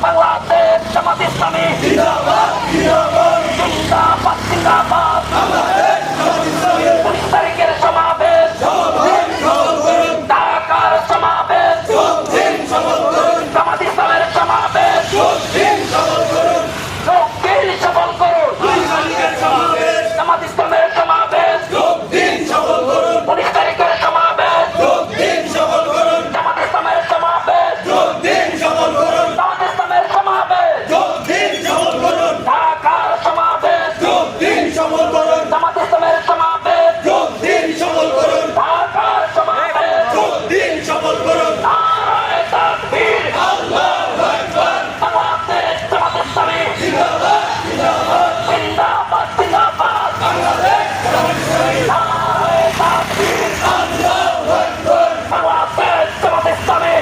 বাংলাদেশ জামাত ইসলামী জিন্দাবাদ, জিন্দাবাদ। 19 তারিখের সমাবেশ, ঢাকার সমাবেশ, জামাত ইসলামের সমাবেশ, শক্তির সবল করুন। জামাত ইসলামের সমাবেশ, 19 তারিখের সমাবেশ, জামাত ইসলামের সমাবেশ, জামাত ইসলামের সমাবেশ, ঢাকার সমাবেশ, জামাত ইসলামের সমাবেশ, ঢাকার সমাবেশ, নারায়ে তাকবীর, বাংলাদেশ জামাত ইসলামী জিন্দাবাদ, জিন্দাবাদ, নারায়ে তাকবীর, বাংলাদেশ জামাত ইসলামী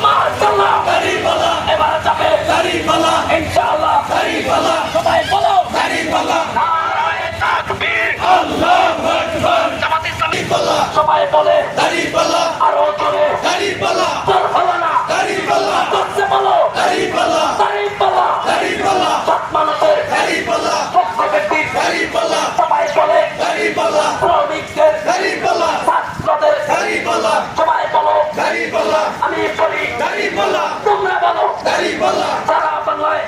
মাশাআল্লাহ, এবার যাবে ইনশাআল্লাহ। সবাই বলো নারায়ে তাকবীর, জামাত ইসলামী সবাই বলে আরো জোরে জোর হলো না, জোরসে বলো দাঁড়িপাল্লা, সব মানুষের পক্ষ ব্যক্তির সবাই বলে শ্রমিকদের ছাত্রদের সবাই বলো আমি বলি তোমরা বলো সারা বাংলায়